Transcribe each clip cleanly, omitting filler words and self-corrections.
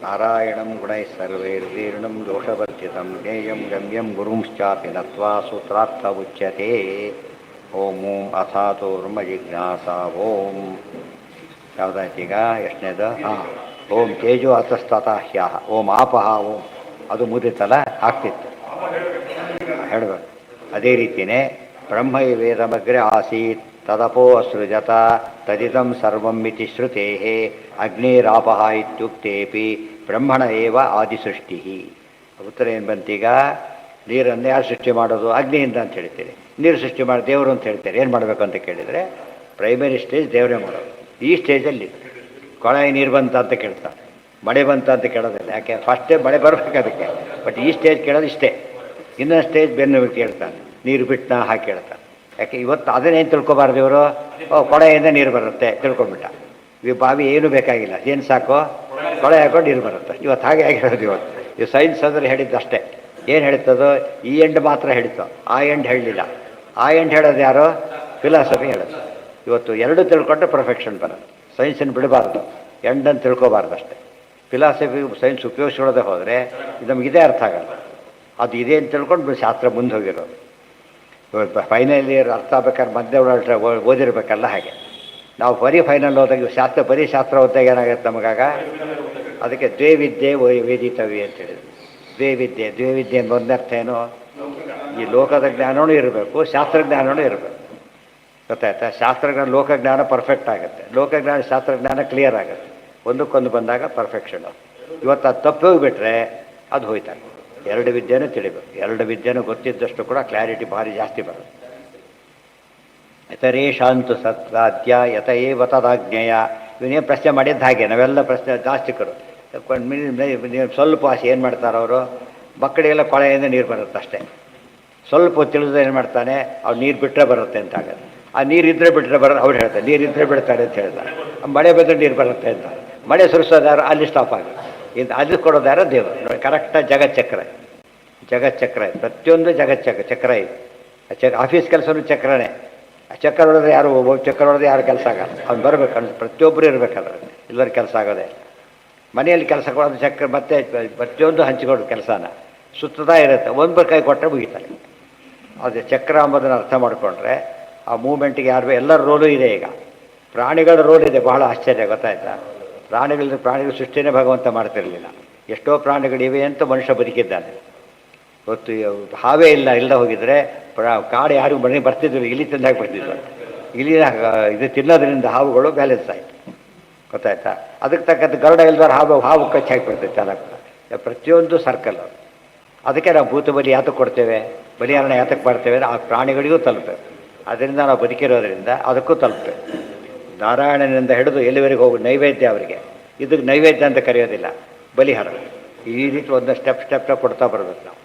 ನಾರಾಯಣಂ ಗುಣೈಃ ಸರ್ವೈರ್ತೀರ್ಣಂ ದೋಷವರ್ಜಿತಂ ಜ್ಞೇಯಂ ಗಮ್ಯಂ ಗುರುಂಶ್ಚಾಪಿ ನತ್ವಾ ಸೂತ್ರಾರ್ಥ ಉಚ್ಯತೆ. ಓಂ ಓಂ ಅಥಾತೋರ್ಮ ಜಿಜ್ಞಾಸ ಓಂ. ಯಾವುದಾಯ್ತು ಈಗ ಎಷ್ಟನೇದು? ಹಾಂ, ಓಂ ತೇಜೋ ಅತಸ್ತತಃ ಹ್ಯಾಹ ಓಂ ಆಪಹ ಓಂ. ಅದು ಮುದಿತಲ್ಲ, ಆಗ್ತಿತ್ತು ಹೇಳಬೇಕು. ಅದೇ ರೀತಿಯೇ ಬ್ರಹ್ಮ ವೇದಮಗ್ರೆ ಆಸೀತ್ ತದಪೋ ಅಸೃಜತ ತದಿದಂ ಸರ್ವಂ ಮಿತಿ ಶ್ರುತೇ ಅಗ್ನಿರಾಪಹ ಇತ್ಯುಕ್ತೇಪಿ ಬ್ರಹ್ಮಣ ಏವ ಆದಿಸೃಷ್ಟಿ. ಉತ್ತರ ಏನು ಬಂತೀಗ? ನೀರನ್ನು ಯಾರು ಸೃಷ್ಟಿ ಮಾಡೋದು? ಅಗ್ನಿಯಿಂದ ಅಂತ ಹೇಳ್ತೀರಿ. ನೀರು ಸೃಷ್ಟಿ ಮಾಡಿ ದೇವರು ಅಂತ ಹೇಳ್ತಾರೆ. ಏನು ಮಾಡಬೇಕು ಅಂತ ಕೇಳಿದರೆ, ಪ್ರೈಮರಿ ಸ್ಟೇಜ್ ದೇವರೇ ಮಾಡೋದು. ಈ ಸ್ಟೇಜಲ್ಲಿ ಕೊಳಾಯಿ ನೀರು ಬಂತ ಅಂತ ಕೇಳ್ತಾರೆ, ಮಳೆ ಬಂತ ಅಂತ ಕೇಳೋದಿಲ್ಲ. ಯಾಕೆ? ಫಸ್ಟೇ ಮಳೆ ಬರಬೇಕು ಅದಕ್ಕೆ. ಬಟ್ ಈ ಸ್ಟೇಜ್ ಕೇಳೋದು ಇಷ್ಟೇ. ಇನ್ನೊಂದು ಸ್ಟೇಜ್ ಬೆನ್ನು ಕೇಳ್ತಾನೆ, ನೀರು ಬಿಟ್ಟನ ಹಾಕಿ ಕೇಳ್ತಾನೆ. ಯಾಕೆ ಇವತ್ತು ಅದನ್ನೇನು ತಿಳ್ಕೊಬಾರ್ದು ಇವರು? ಕೊಳೆಯಿಂದ ನೀರು ಬರುತ್ತೆ ತಿಳ್ಕೊಂಬಿಟ್ಟ. ಈ ಬಾವಿ ಏನೂ ಬೇಕಾಗಿಲ್ಲ, ಏನು ಸಾಕು ಕೊಳೆ ಹಾಕೊಂಡು ನೀರು ಬರುತ್ತೆ. ಇವತ್ತು ಹಾಗೆ ಆಗಿ ಹೇಳೋದು. ಈ ಸೈನ್ಸ್ ಅಂದರೆ ಹೇಳಿದ್ದು ಅಷ್ಟೇ. ಏನು ಹೇಳ್ತದೋ ಈ ಎಂಡ್ ಮಾತ್ರ ಹೇಳ್ತೋ, ಆ ಎಂಡ್ ಹೇಳಲಿಲ್ಲ. ಆ ಎಂಡ್ ಹೇಳೋದು ಯಾರು? ಫಿಲಾಸಫಿ ಹೇಳೋದು. ಇವತ್ತು ಎರಡು ತಿಳ್ಕೊಂಡ್ರೆ ಪರ್ಫೆಕ್ಷನ್ ಬರೋದು. ಸೈನ್ಸನ್ನು ಬಿಡಬಾರ್ದು, ಎಂಡನ್ನು ತಿಳ್ಕೊಬಾರ್ದು ಅಷ್ಟೇ. ಫಿಲಾಸಫಿ ಸೈನ್ಸ್ ಉಪಯೋಗಿಸೋದೇ ಹೋದರೆ ನಮಗಿದೇ ಅರ್ಥ ಆಗಲ್ಲ. ಅದು ಇದೆ ಅಂತ ತಿಳ್ಕೊಂಡು ಶಾಸ್ತ್ರ ಮುಂದೆ ಹೋಗಿರೋದು. ಫೈನಲ್ ಇಯರ್ ಅರ್ಥ ಆಗ್ಬೇಕಾದ್ರೆ ಮಧ್ಯೆ ಓದಿರ್ಬೇಕಲ್ಲ. ಹಾಗೆ ನಾವು ಬರೀ ಫೈನಲ್ ಹೋದಾಗ ಶಾಸ್ತ್ರ ಬರೀ ಶಾಸ್ತ್ರ ಓದಿದಾಗ ಏನಾಗುತ್ತೆ ನಮಗಾಗ? ಅದಕ್ಕೆ ದ್ವೇ ವಿದ್ಯೆ ವೇದಿತವಿ ಅಂತ ಹೇಳಿದ್ರು. ದ್ವೇ ವಿದ್ಯೆ ಮೊದಲ ಅರ್ಥ ಏನು? ಈ ಲೋಕದ ಜ್ಞಾನವೂ ಇರಬೇಕು, ಶಾಸ್ತ್ರಜ್ಞಾನವೂ ಇರಬೇಕು. ಗೊತ್ತಾಯ್ತಾ? ಶಾಸ್ತ್ರಜ್ಞಾನ ಲೋಕಜ್ಞಾನ ಪರ್ಫೆಕ್ಟ್ ಆಗುತ್ತೆ, ಲೋಕಜ್ಞಾನ ಶಾಸ್ತ್ರಜ್ಞಾನ ಕ್ಲಿಯರ್ ಆಗುತ್ತೆ. ಒಂದಕ್ಕೊಂದು ಬಂದಾಗ ಪರ್ಫೆಕ್ಷನು. ಇವತ್ತು ಅದು ತಪ್ಪು ಹೋಗಿಬಿಟ್ರೆ ಅದು ಹೋಯ್ತಾಗ. ಎರಡು ವಿದ್ಯೆನೂ ತಿಳಿಬೇಕು. ಎರಡು ವಿದ್ಯೆನೂ ಗೊತ್ತಿದ್ದಷ್ಟು ಕೂಡ ಕ್ಲಾರಿಟಿ ಭಾರಿ ಜಾಸ್ತಿ ಬರುತ್ತೆ. ಯತರೇಶಾಂತು ಸತ್ಸಾಧ್ಯ ಯತ ಏವ ತದಾಜ್ಞೇಯ. ಇವನೇನು ಪ್ರಶ್ನೆ ಮಾಡಿದ್ದು ಹಾಗೆ ನಾವೆಲ್ಲ ಪ್ರಶ್ನೆ ಜಾಸ್ತಿಕರು ಸ್ವಲ್ಪ ಆಸೆ ಏನು ಮಾಡ್ತಾರೆ ಅವರು? ಮಕ್ಕಳಿಗೆಲ್ಲ ಕೊಳೆಯಿಂದ ನೀರು ಬರುತ್ತೆ ಅಷ್ಟೇ. ಸ್ವಲ್ಪ ತಿಳಿದ್ರೆ ಏನು ಮಾಡ್ತಾನೆ, ಅವ್ರು ನೀರು ಬಿಟ್ಟರೆ ಬರುತ್ತೆ ಅಂತ ಆಗುತ್ತೆ. ಆ ನೀರು ಇದ್ದರೆ ಬಿಟ್ಟರೆ ಬರೋದು ಅವ್ರು ಹೇಳ್ತಾರೆ, ನೀರು ಇದ್ದರೆ ಬಿಡ್ತಾರೆ ಅಂತ ಹೇಳ್ತಾರೆ. ಮಳೆ ಬಂದರೆ ನೀರು ಬರುತ್ತೆ ಅಂತ. ಮಳೆ ಸುರಿಸೋದಾರು ಅಲ್ಲಿ ಸ್ಟಾಪ್ ಆಗುತ್ತೆ. ಇದು ಅದು ಕೊಡೋದಾರ ದೇವರು ನೋಡಿ. ಕರೆಕ್ಟಾಗಿ ಜಗಚ್ಚಕ್ರ ಪ್ರತಿಯೊಂದು ಚಕ್ರ ಇದೆ. ಆಫೀಸ್ ಕೆಲಸನೂ ಚಕ್ರನೇ. ಚಕ್ರ ಹೊಡೆದ್ರೆ ಯಾರು ಚಕ್ರ ಹೊಡೆದ್ರೆ ಯಾರು ಕೆಲಸ ಆಗಲ್ಲ. ಅವ್ನು ಬರಬೇಕು, ಪ್ರತಿಯೊಬ್ಬರು ಇರಬೇಕಾದ್ರೆ ಎಲ್ಲರ ಕೆಲಸ ಆಗೋದೇ. ಮನೆಯಲ್ಲಿ ಕೆಲಸ ಕೊಡೋದು ಚಕ್ರ, ಮತ್ತೆ ಪ್ರತಿಯೊಂದು ಹಂಚಿಕೊಡೋದು ಕೆಲಸನ ಸುತ್ತದಾ ಇರುತ್ತೆ. ಒಂದು ಕೈ ಕೊಟ್ಟರೆ ಮುಗಿತಾರೆ. ಅದು ಚಕ್ರ ಅಂಬೋದನ್ನು ಅರ್ಥ ಮಾಡಿಕೊಂಡ್ರೆ ಆ ಮೂಮೆಂಟಿಗೆ ಯಾರು ಎಲ್ಲರ ರೋಲು ಇದೆ. ಈಗ ಪ್ರಾಣಿಗಳ ರೋಲ್ ಇದೆ, ಬಹಳ ಆಶ್ಚರ್ಯ. ಗೊತ್ತಾಯ್ತಾ? ಪ್ರಾಣಿಗಳ ಸೃಷ್ಟಿನೇ ಭಗವಂತ ಮಾಡ್ತಿರಲಿಲ್ಲ. ಎಷ್ಟೋ ಪ್ರಾಣಿಗಳಿವೆ ಅಂತ ಮನುಷ್ಯ ಬದುಕಿದ್ದಾನೆ. ಇವತ್ತು ಹಾವೇ ಇಲ್ಲ ಹೋಗಿದ್ರೆ ಕಾಡು ಯಾರು ಮನೆಗೆ ಬರ್ತಿದ್ರು, ಇಲಿ ತಿಂದಾಗ ಬರ್ತಿದ್ರು. ಇಲಿನ ಇದು ತಿನ್ನೋದ್ರಿಂದ ಹಾವುಗಳು ಬ್ಯಾಲೆನ್ಸ್ ಆಯಿತು. ಗೊತ್ತಾಯ್ತಾ? ಅದಕ್ಕೆ ತಕ್ಕಂಥ ಗರುಡ ಇಲ್ದಾರ ಹಾವು ಕಚ್ಚಿ ಹಾಕಿಬಿಡ್ತೈತೆ. ಅದಕ್ಕೆ ಪ್ರತಿಯೊಂದು ಸರ್ಕಲ್. ಅದಕ್ಕೆ ನಾವು ಭೂತ ಬಲಿ ಯಾತಕ್ಕೆ ಕೊಡ್ತೇವೆ, ಬಲಿಯಾರಣ ಯಾತಕ್ಕೆ ಮಾಡ್ತೇವೆ? ಆ ಪ್ರಾಣಿಗಳಿಗೂ ತಲುಪೇವೆ. ಅದರಿಂದ ನಾವು ಬದುಕಿರೋದ್ರಿಂದ ಅದಕ್ಕೂ ತಲುಪೇವೆ. ನಾರಾಯಣನಿಂದ ಹಿಡಿದು ಎಲ್ಲಿವರೆಗೆ ಹೋಗಿ ನೈವೇದ್ಯ ಅವರಿಗೆ. ಇದಕ್ಕೆ ನೈವೇದ್ಯ ಅಂತ ಕರೆಯೋದಿಲ್ಲ, ಬಲಿಹಾರ. ಈ ರೀತಿ ಒಂದು ಸ್ಟೆಪ್ ಕೊಡ್ತಾ ಬರಬೇಕು ನಾವು.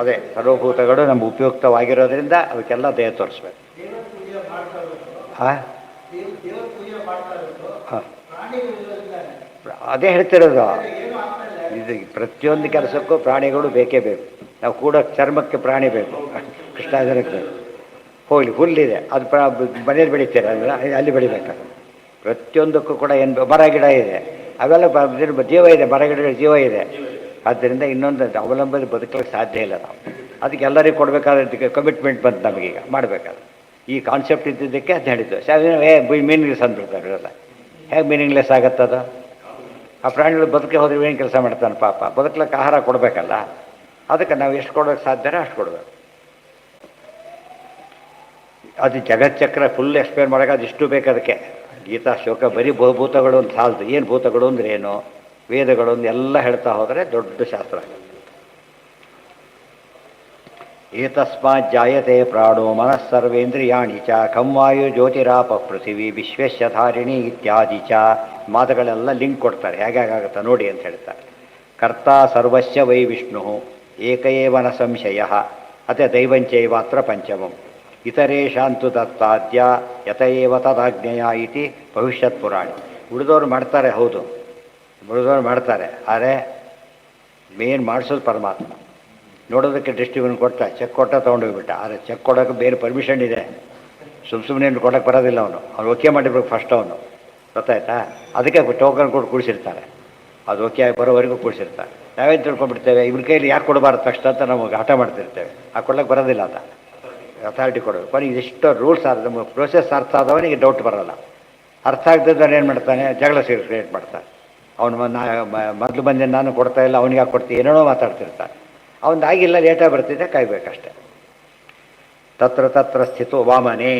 ಅದೇ ಸರ್ವಭೂತಗಳು ನಮ್ಗೆ ಉಪಯುಕ್ತವಾಗಿರೋದ್ರಿಂದ ಅವಕ್ಕೆಲ್ಲ ದಯ ತೋರಿಸ್ಬೇಕು. ಹಾಂ ಹಾಂ, ಅದೇ ಹೇಳ್ತಿರೋದು. ಇದು ಪ್ರತಿಯೊಂದು ಕೆಲಸಕ್ಕೂ ಪ್ರಾಣಿಗಳು ಬೇಕೇ ಬೇಕು. ನಾವು ಕೂಡ ಚರ್ಮಕ್ಕೆ ಪ್ರಾಣಿ ಬೇಕು, ಕೃಷ್ಣಾರ್ಜುನಕ್ಕೆ ಹೋಗಲಿ. ಹುಲ್ಲಿದೆ, ಅದು ಮನೇಲಿ ಬೆಳಿತೀರ, ಅಲ್ಲಿ ಬೆಳಿಬೇಕಾದ್ರೆ ಪ್ರತಿಯೊಂದಕ್ಕೂ ಕೂಡ ಏನು ಮರ ಗಿಡ ಇದೆ, ಅವೆಲ್ಲ ಜೀವ ಇದೆ. ಮರ ಗಿಡಗಳ ಜೀವ ಇದೆ. ಆದ್ದರಿಂದ ಇನ್ನೊಂದು ಅವಲಂಬನೆ ಬದುಕಲಿಕ್ಕೆ ಸಾಧ್ಯ ಇಲ್ಲ ನಾವು. ಅದಕ್ಕೆ ಎಲ್ಲರಿಗೂ ಕೊಡಬೇಕಾದ್ರೆ ಕಮಿಟ್ಮೆಂಟ್ ಬಂತು ನಮಗೀಗ ಮಾಡಬೇಕಾದ್ರೆ. ಈ ಕಾನ್ಸೆಪ್ಟ್ ಇದ್ದಿದ್ದಕ್ಕೆ ಅದು ಹೇಳಿದ್ದು. ಮೀನಿಂಗ್ಲೆಸ್ ಅಂದ್ಬಿಡ್ತಾರೆ ಇವೆಲ್ಲ. ಹೇಗೆ ಮೀನಿಂಗ್ಲೆಸ್ ಆಗುತ್ತದು? ಆ ಪ್ರಾಣಿಗಳು ಬದುಕೆ ಹೋದ್ರೆ ಏನು ಕೆಲಸ ಮಾಡ್ತಾನೆ ಪಾಪ? ಬದುಕಲಿಕ್ಕೆ ಆಹಾರ ಕೊಡಬೇಕಲ್ಲ. ಅದಕ್ಕೆ ನಾವು ಎಷ್ಟು ಕೊಡೋಕ್ಕೆ ಸಾಧ್ಯನೋ ಅಷ್ಟು ಕೊಡಬೇಕು. ಅದು ಜಗಚ್ಚಕ್ರ ಫುಲ್ ಎಕ್ಸ್ಪ್ಲೇನ್ ಮಾಡೋಕೆ ಅದು ಇಷ್ಟು ಬೇಕು. ಅದಕ್ಕೆ ಗೀತಾ ಶ್ಲೋಕ ಬರೀ ಭೂತಗಳು ಅಂತ ಸಾಲದು. ಏನು ಭೂತಗಳು ಅಂದ್ರೆ ಏನು, ವೇದಗಳು ಒಂದು ಎಲ್ಲ ಹೇಳ್ತಾ ಹೋದರೆ ದೊಡ್ಡ ಶಾಸ್ತ್ರ ಆಗುತ್ತೆ. ಏತಸ್ಮಾತ್ ಜಾಯತೆ ಪ್ರಾಣೋ ಮನಸ್ಸರ್ವೇಂದ್ರಿಯಾಣಿ ಚ ಖಂವಾಯು ಜ್ಯೋತಿರಾಪ ಪೃಥಿವಿ ವಿಶ್ವೇಶಧಾರಿಣಿ ಇತ್ಯಾದಿ ಚ ಮಾತುಗಳೆಲ್ಲ ಲಿಂಕ್ ಕೊಡ್ತಾರೆ. ಹೇಗಾಗುತ್ತೆ ನೋಡಿ ಅಂತ ಹೇಳ್ತಾರೆ. ಕರ್ತಾ ಸರ್ವಸ್ಯ ವೈ ವಿಷ್ಣು ಏಕಏವ ನ ಸಂಶಯ ಅತ ದೈವಂಚೈವಾತ್ರ ಪಂಚಮಂ ಇತರೇಶಾಂತು ದತ್ತಾದ್ಯ ಯತಏವ ತದಾಜ್ಞೆಯ ಇತಿ ಭವಿಷ್ಯತ್ ಪುರಾಣಿ. ಉಳಿದವರು ಮಾಡ್ತಾರೆ, ಹೌದು ಉಳಿದವರು ಮಾಡ್ತಾರೆ. ಆದರೆ ಮೇನ್ ಮಾಡಿಸೋದು ಪರಮಾತ್ಮ. ನೋಡೋದಕ್ಕೆ ಡಿಸ್ಟ್ರಿಬ್ಯೂಷನ್ ಕೊಡ್ತಾ ಚೆಕ್ ಕೊಟ್ಟ ತೊಗೊಂಡೋಗ್ಬಿಟ್ಟ. ಆದರೆ ಚೆಕ್ ಕೊಡೋಕ್ಕೆ ಬೇರೆ ಪರ್ಮಿಷನ್ ಇದೆ. ಸುಮ್ಮನೆ ಕೊಡೋಕ್ಕೆ ಬರೋದಿಲ್ಲ. ಅವನು ಓಕೆ ಮಾಡಿರ್ಬೇಕು ಫಸ್ಟ್ ಅವನು. ಗೊತ್ತಾಯ್ತಾ? ಅದಕ್ಕೆ ಟೋಕನ್ ಕೊಟ್ಟು ಕೂಡಿಸಿರ್ತಾರೆ. ಅದು ಓಕೆ ಬರೋವರೆಗೂ ಕೂಡಿಸಿರ್ತಾರೆ. ನಾವೇನು ತಿಳ್ಕೊಂಡ್ಬಿಡ್ತೇವೆ, ಇವ್ರ ಕೈಲಿ ಯಾಕೆ ಕೊಡಬಾರ್ದು ತಕ್ಷಣ ಅಂತ ನಮಗೆ ಹಠ ಮಾಡ್ತಿರ್ತೇವೆ. ಆ ಕೊಡ್ಲಿಕ್ಕೆ ಬರೋದಿಲ್ಲ ಅಂತ ಅಥಾರಿಟಿ ಕೊಡೋದು. ಕೊನೆಗೆ ಇಷ್ಟು ರೂಲ್ಸ್ ಆದ ನಮ್ಮ ಪ್ರೋಸೆಸ್ ಅರ್ಥ ಆದವನಿಗೆ ಡೌಟ್ ಬರೋಲ್ಲ. ಅರ್ಥ ಆಗದಿದ್ದವನು ಏನು ಮಾಡ್ತಾನೆ, ಜಗಳ ಕ್ರಿಯೇಟ್ ಮಾಡ್ತಾನೆ. ಅವನು ಮೊದಲು ಬಂದು ನಾನು ಕೊಡ್ತಾ ಇಲ್ಲ, ಅವ್ನಿಗೆ ಯಾಕೆ ಕೊಡ್ತೀವಿ, ಏನೇನೋ ಮಾತಾಡ್ತಿರ್ತಾನೆ. ಅವನು ಆಗಿಲ್ಲ, ಲೇಟಾಗಿ ಬರ್ತಿದ್ದೆ, ಕಾಯ್ಬೇಕಷ್ಟೆ. ತತ್ರ ತತ್ರ ಸ್ಥಿತೋ ವಾಮನೇ.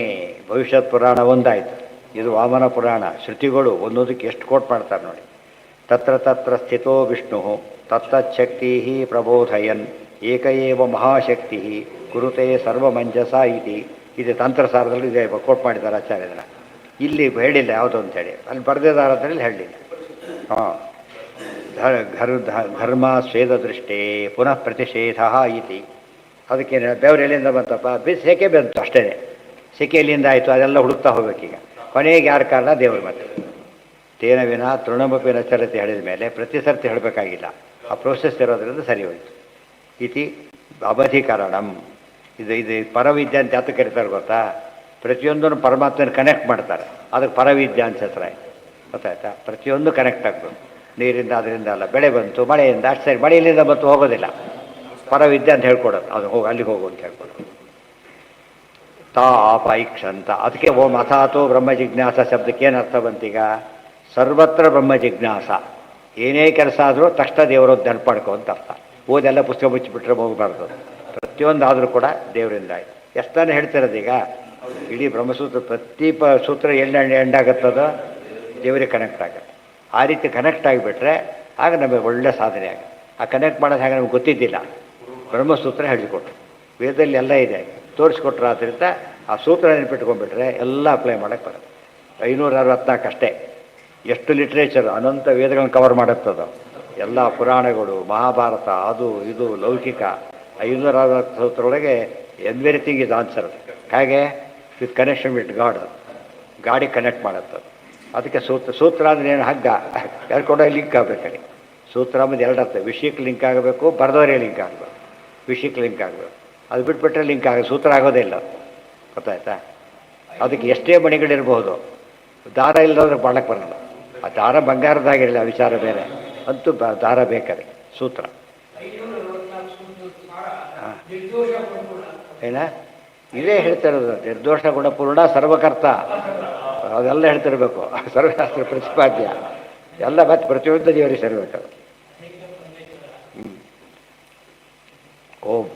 ಭವಿಷ್ಯತ್ ಪುರಾಣ ಒಂದಾಯಿತು, ಇದು ವಾಮನ ಪುರಾಣ. ಶ್ರುತಿಗಳು ಒಂದೊಂದಕ್ಕೆ ಎಷ್ಟು ಕೋಟ್ ಮಾಡ್ತಾರೆ ನೋಡಿ. ತತ್ರ ತತ್ರ ಸ್ಥಿತೋ ವಿಷ್ಣು ತತ್ತಚ್ಛಕ್ತಿ ಪ್ರಬೋಧಯನ್ ಏಕ ಏವ ಮಹಾಶಕ್ತಿ ಕುರುತೆ ಸರ್ವಮಂಜಸ ಇತಿ. ಇದು ತಂತ್ರಸಾರದಲ್ಲಿ ಇದೆ, ಕೋಟ್ ಮಾಡಿದ್ದಾರೆ ಆಚಾರ್ಯನ. ಇಲ್ಲಿ ಹೇಳಿಲ್ಲ ಯಾವುದು ಅಂತೇಳಿ, ಅಲ್ಲಿ ಬರೆದಿದ್ದಾರಲ್ಲಿ ಹೇಳಲಿಲ್ಲ. ಹಾಂ, ಧರ್ಮ ಸ್ವೇದ ದೃಷ್ಟೇ ಪುನಃ ಪ್ರತಿಷೇಧ ಇತಿ. ಅದಕ್ಕೆ ಬೆವರು ಎಲ್ಲಿಂದ ಬಂತಪ್ಪ, ಸೆಕೆ ಬಂತು ಅಷ್ಟೇ. ಸೆಕೆ ಎಲ್ಲಿಂದ ಆಯಿತು, ಅದೆಲ್ಲ ಹುಡುಕ್ತಾ ಹೋಗ್ಬೇಕೀಗ. ಕೊನೆಗೆ ಯಾರ ಕಾರಣ, ದೇವರು. ಮತ್ತೆ ತೇನ ವಿನ ತೃಣಮಪಿ ನಚರತೆ ಹೇಳಿದ ಮೇಲೆ ಪ್ರತಿ ಸರ್ತಿ ಹೇಳಬೇಕಾಗಿಲ್ಲ. ಆ ಪ್ರೋಸೆಸ್ ಇರೋದ್ರಿಂದ ಸರಿ ಹೋಯಿತು. ಇತಿ ಅವಧಿಕರಣಂ. ಇದು ಪರವಿದ್ಯೆ ಅಂತ ಯಾತಕ್ಕೆ ಕರೀತಾರೆ ಗೊತ್ತಾ? ಪ್ರತಿಯೊಂದನ್ನು ಪರಮಾತ್ಮನ ಕನೆಕ್ಟ್ ಮಾಡ್ತಾರೆ, ಅದಕ್ಕೆ ಪರವಿದ್ಯೆ ಅಂತ ಹೆಸರ. ಗೊತ್ತಾಯ್ತಾ? ಪ್ರತಿಯೊಂದು ಕನೆಕ್ಟ್ ಆಗ್ಬೋದು. ನೀರಿಂದ ಅದರಿಂದ ಅಲ್ಲ, ಬೆಳೆ ಬಂತು ಮಳೆಯಿಂದ, ಅಷ್ಟು ಸರಿ, ಮಳೆಯಲ್ಲಿಂದ ಬಂತು ಹೋಗೋದಿಲ್ಲ. ಪರವಿದ್ಯೆ ಅಂತ ಹೇಳ್ಕೊಡೋದು, ಅದು ಹೋಗಿ ಅಲ್ಲಿಗೆ ಹೋಗು ಅಂತ ಹೇಳ್ಕೊಡೋದು. ತಾ ಆಪೈಕ್ಷಂತ. ಅದಕ್ಕೆ ಓಂ ಅಥಾತೋ ಬ್ರಹ್ಮ ಜಿಜ್ಞಾಸ ಶಬ್ದಕ್ಕೆ ಏನು ಅರ್ಥ ಬಂತೀಗ? ಸರ್ವತ್ರ ಬ್ರಹ್ಮ ಜಿಜ್ಞಾಸ. ಏನೇ ಕೆಲಸ ಆದರೂ ತಕ್ಷಣ ದೇವರದ್ದು ನೆನಪಾಡ್ಕೋ ಅಂತ ಅರ್ಥ. ಓದೆಲ್ಲ ಪುಸ್ತಕ ಮುಚ್ಚಿಬಿಟ್ರೆ ಹೋಗಬಾರ್ದು. ಪ್ರತಿಯೊಂದಾದರೂ ಕೂಡ ದೇವರಿಂದ ಆಯಿತು. ಎಷ್ಟಾನು ಹೇಳ್ತಿರೋದೀಗ ಇಡೀ ಬ್ರಹ್ಮಸೂತ್ರ ಪ್ರತಿ ಸೂತ್ರ ಎಂಡಾಗುತ್ತದೋ ದೇವರಿಗೆ ಕನೆಕ್ಟ್ ಆಗುತ್ತೆ. ಆ ರೀತಿ ಕನೆಕ್ಟ್ ಆಗಿಬಿಟ್ರೆ ಆಗ ನಮಗೆ ಒಳ್ಳೆ ಸಾಧನೆ ಆಗುತ್ತೆ. ಆ ಕನೆಕ್ಟ್ ಮಾಡೋದು ಹಾಗೆ ನಮ್ಗೆ ಗೊತ್ತಿದ್ದಿಲ್ಲ, ಬ್ರಹ್ಮಸೂತ್ರ ಹೇಳಿಕೊಟ್ರು. ವೇದದಲ್ಲಿ ಎಲ್ಲ ಇದೆ, ತೋರಿಸ್ಕೊಟ್ರು. ಆದ್ದರಿಂದ ಆ ಸೂತ್ರ ನೆನಪಿಟ್ಕೊಂಡ್ಬಿಟ್ರೆ ಎಲ್ಲ ಅಪ್ಲೈ ಮಾಡೋಕ್ಕೆ ಬರುತ್ತೆ. 564 ಅಷ್ಟೇ. ಎಷ್ಟು ಲಿಟ್ರೇಚರ್, ಅನಂತ ವೇದಗಳನ್ನು ಕವರ್ ಮಾಡುತ್ತದೋ ಎಲ್ಲ ಪುರಾಣಗಳು, ಮಹಾಭಾರತ, ಅದು ಇದು ಲೌಕಿಕ. 560 ಸೂತ್ರೊಳಗೆ ಎವ್ರಿಥಿಂಗ್ ಇಸ್ ಆನ್ಸರ್. ಹಾಗೆ ವಿತ್ ಕನೆಕ್ಷನ್ ವಿತ್ ಗಾಡಿಗೆ ಕನೆಕ್ಟ್ ಮಾಡುತ್ತದೆ. ಅದಕ್ಕೆ ಸೂತ್ರ ಅಂದರೆ ಏನು, ಹಗ್ಗ ಹೇಳ್ಕೊಂಡ ಲಿಂಕ್ ಆಗಬೇಕಲ್ಲಿ. ಸೂತ್ರ ಅಂಬುದು ಎರಡು ಅರ್ಥ. ವಿಷಯಕ್ಕೆ ಲಿಂಕ್ ಆಗಬೇಕು, ಬರೆದವರಿಗೆ ಲಿಂಕ್ ಆಗಬೇಕು. ವಿಷಯಕ್ಕೆ ಲಿಂಕ್ ಆಗಬೇಕು, ಅದು ಬಿಟ್ಬಿಟ್ರೆ ಲಿಂಕ್ ಸೂತ್ರ ಆಗೋದೇ ಇಲ್ಲ. ಗೊತ್ತಾಯ್ತಾ? ಅದಕ್ಕೆ ಎಷ್ಟೇ ಮಣಿಗಳಿರ್ಬೋದು, ದಾರ ಇಲ್ಲದ್ರೆ ಬಾಳಕ್ಕೆ ಬರಲ್ಲ. ಆ ದಾರ ಬಂಗಾರದಾಗಿರಲಿಲ್ಲ, ವಿಚಾರ ಬೇರೆ. ಅಂತೂ ದಾರ ಬೇಕಾರೆ ಸೂತ್ರ. ಏನ ಇದೇ ಹೇಳ್ತಿರೋದು, ನಿರ್ದೋಷ ಗುಣಪೂರ್ಣ ಸರ್ವಕರ್ತ, ಅದೆಲ್ಲ ಹೇಳ್ತಿರ್ಬೇಕು. ಸರ್ವಶಾಸ್ತ್ರ ಪ್ರತಿಪಾದ್ಯ ಎಲ್ಲ ಮತ್ತೆ ಪ್ರತಿಯೊಂದು ದೇವರಿಗೆ ಸೇರಬೇಕು. ಓಂ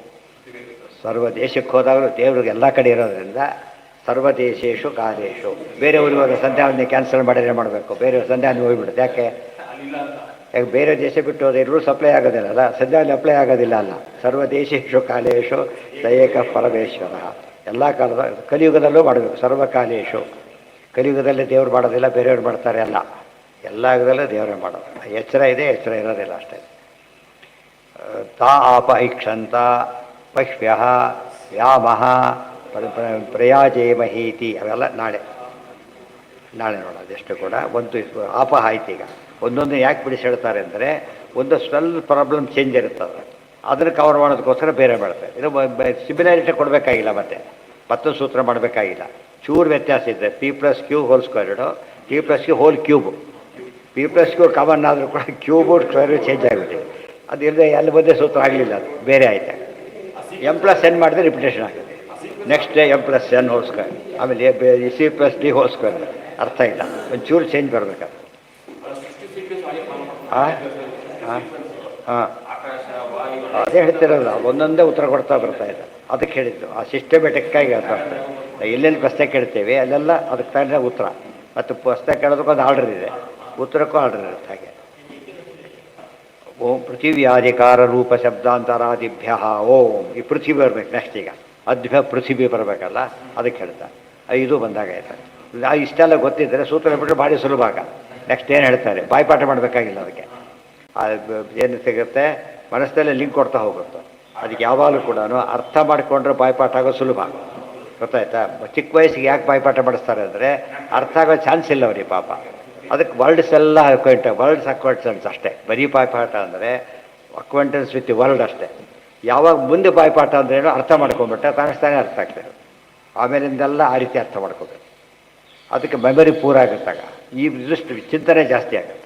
ಸರ್ವ ದೇಶಕ್ಕೆ ಹೋದಾಗಲೂ ದೇವ್ರಿಗೆ ಎಲ್ಲ ಕಡೆ ಇರೋದ್ರಿಂದ ಸರ್ವದೇಶೇಶು ಕಾರ್ಯೇಶು. ಬೇರೆ ಊರಿಗೆ ಸಂಧ್ಯಾವಂದನೆ ಕ್ಯಾನ್ಸಲ್ ಮಾಡಿದ್ರೆ ಮಾಡಬೇಕು, ಬೇರೆ ಸಂಧ್ಯಾವಂದನೆ ಹೋಗ್ಬಿಡುತ್ತೆ. ಯಾಕೆ ಬೇರೆ ದೇಶ ಬಿಟ್ಟು ಹೋದ್ರೆ ರೂಲ್ಸ್ ಅಪ್ಲೈ ಆಗೋದಿಲ್ಲ ಅಲ್ಲ, ಸಂಧ್ಯಾವಂದನೆ ಅಪ್ಲೈ ಆಗೋದಿಲ್ಲ ಅಲ್ಲ. ಸರ್ವದೇಶೇಶು ಕಾಲೇಶು ದಯೇಕ ಪರಮೇಶ್ವರ. ಎಲ್ಲ ಕಾಲದ ಕಲಿಯುಗದಲ್ಲೂ ಮಾಡಬೇಕು. ಸರ್ವಕಾಲೇಶು, ಕಲಿಯುಗದಲ್ಲಿ ದೇವ್ರು ಮಾಡೋದಿಲ್ಲ, ಬೇರೆಯವ್ರು ಮಾಡ್ತಾರೆ. ಎಲ್ಲ ಯುಗದಲ್ಲೂ ದೇವರೇ ಮಾಡೋದು. ಎಚ್ಚರ ಇದೆ, ಎಚ್ಚರ ಇರೋದಿಲ್ಲ ಅಷ್ಟೇ. ತಾ ಆಪೈಕ್ಷಂತ ಪಶ್ವ್ಯ ವ್ಯಾಮಹ ಪ್ರಯಾಜೇಮಹೀತಿ. ಅವೆಲ್ಲ ನಾಳೆ ನೋಡೋದು. ಎಷ್ಟು ಕೂಡ ಒಂದು ಆಪಹ ಆಯ್ತು. ಈಗ ಒಂದೊಂದು ಯಾಕೆ ಬಿಡಿಸಿ ಹೇಳ್ತಾರೆ ಅಂದರೆ, ಒಂದು ಸ್ವಲ್ಪ ಪ್ರಾಬ್ಲಮ್ ಚೇಂಜ್ ಇರ್ತದೆ, ಅದನ್ನು ಕವರ್ ಮಾಡೋದಕ್ಕೋಸ್ಕರ ಬೇರೆ ಮಾಡ್ತಾರೆ. ಇದು ಸಿಮಿಲಾರಿಟಿ ಕೊಡಬೇಕಾಗಿಲ್ಲ, ಮತ್ತೊಂದು ಸೂತ್ರ ಮಾಡಬೇಕಾಗಿಲ್ಲ. ಚೂರು ವ್ಯತ್ಯಾಸ ಇದೆ. P+Q² T+Q whole cube. P+Q common ಆದರೂ ಕೂಡ ಕ್ಯೂಬು ಸ್ಕ್ವೇರು ಚೇಂಜ್ ಆಗಿಬಿಟ್ಟಿದೆ. ಅದು ಇಲ್ಲದೆ ಅಲ್ಲಿ ಬಂದೇ ಸೂತ್ರ ಆಗಲಿಲ್ಲ, ಅದು ಬೇರೆ ಆಯ್ತು. M+N ಮಾಡಿದ್ರೆ ರಿಪಿಟೇಷನ್ ಆಗುತ್ತೆ. ನೆಕ್ಸ್ಟ್ ಡೇ M+N², ಆಮೇಲೆ C+D². ಅರ್ಥ ಇಲ್ಲ, ಒಂಚೂರು ಚೇಂಜ್ ಬರಬೇಕಾದ್ರೆ. ಅದೇ ಹೇಳ್ತಿರಲ್ಲ, ಒಂದೊಂದೇ ಉತ್ತರ ಕೊಡ್ತಾ ಬರ್ತಾ ಇದೆ. ಅದಕ್ಕೆ ಹೇಳಿದ್ದು ಆ ಸಿಸ್ಟಮೆಟಿಕ್ಕಾಗಿ ಅರ್ಥ ಆಗ್ತದೆ. ಎಲ್ಲೆಲ್ಲಿ ಪ್ರಶ್ನೆ ಕೇಳ್ತೇವೆ ಅಲ್ಲೆಲ್ಲ ಅದಕ್ಕೆ ತಾನೇ ಉತ್ತರ. ಮತ್ತು ಪ್ರಶ್ನೆ ಕೇಳೋದಕ್ಕೊಂದು ಆರ್ಡರ್ ಇದೆ, ಉತ್ತರಕ್ಕೂ ಆರ್ಡರ್ ಇರುತ್ತೆ. ಹಾಗೆ ಓಂ ಪೃಥಿವ್ಯಾಧಿಕಾರ ರೂಪ ಶಬ್ದಾಂತರಾದಿಭ್ಯ ಓಂ. ಈ ಪೃಥ್ವಿ ಬರಬೇಕು ನೆಕ್ಸ್ಟ್. ಈಗ ಅದ್ಭ್ಯ ಪೃಥಿವಿ ಬರಬೇಕಲ್ಲ, ಅದಕ್ಕೆ ಹೇಳ್ತಾರೆ. ಇದು ಬಂದಾಗ ಆಯ್ತಾರೆ. ಇಷ್ಟೆಲ್ಲ ಗೊತ್ತಿದ್ದರೆ ಸೂತ್ರ ಬಿಟ್ಟರೆ ಭಾರಿ ಸುಲಭ. ನೆಕ್ಸ್ಟ್ ಏನು ಹೇಳ್ತಾರೆ, ಬಾಯ್ಪಾಠ ಮಾಡಬೇಕಾಗಿಲ್ಲ. ಅದಕ್ಕೆ ಏನು ಸಿಗುತ್ತೆ, ಮನಸ್ಸಲ್ಲೇ ಲಿಂಕ್ ಕೊಡ್ತಾ ಹೋಗುತ್ತೆ. ಅದಕ್ಕೆ ಯಾವಾಗಲೂ ಕೂಡ ಅರ್ಥ ಮಾಡಿಕೊಂಡ್ರೆ ಬಾಯ್ಪಾಠ ಆಗೋ ಸುಲಭ. ಗೊತ್ತಾಯ್ತಾ? ಚಿಕ್ಕ ವಯಸ್ಸಿಗೆ ಯಾಕೆ ಬಾಯ್ಪಾಠ ಮಾಡಿಸ್ತಾರೆ ಅಂದರೆ, ಅರ್ಥ ಆಗೋ ಚಾನ್ಸ್ ಇಲ್ಲ ಅವ್ರಿಗೆ ಪಾಪ. ಅದಕ್ಕೆ ವರ್ಡ್ಸ್ ಎಲ್ಲ ವರ್ಡ್ಸ್ ಅಕ್ವೆಂಟೆನ್ಸ್ ಅಷ್ಟೇ. ಬರೀ ಬಾಯ್ಪಾಠ ಅಂದರೆ ಅಕ್ವೆಂಟೆನ್ಸ್ ವಿತ್ ವರ್ಲ್ಡ್ ಅಷ್ಟೇ. ಯಾವಾಗ ಮುಂದೆ ಬಾಯ್ಪಾಠ ಅಂದ್ರೇನು ಅರ್ಥ ಮಾಡ್ಕೊಂಬಿಟ್ರೆ ತಾನೇ ಅರ್ಥ ಆಗ್ತದೆ. ಆಮೇಲಿಂದೆಲ್ಲ ಆ ರೀತಿ ಅರ್ಥ ಮಾಡ್ಕೋಬೇಕು. ಅದಕ್ಕೆ ಮೆಮೊರಿ ಪೂರ ಆಗುತ್ತಾಗ ಈ ಇದಷ್ಟು ಚಿಂತನೆ ಜಾಸ್ತಿ ಆಗುತ್ತೆ.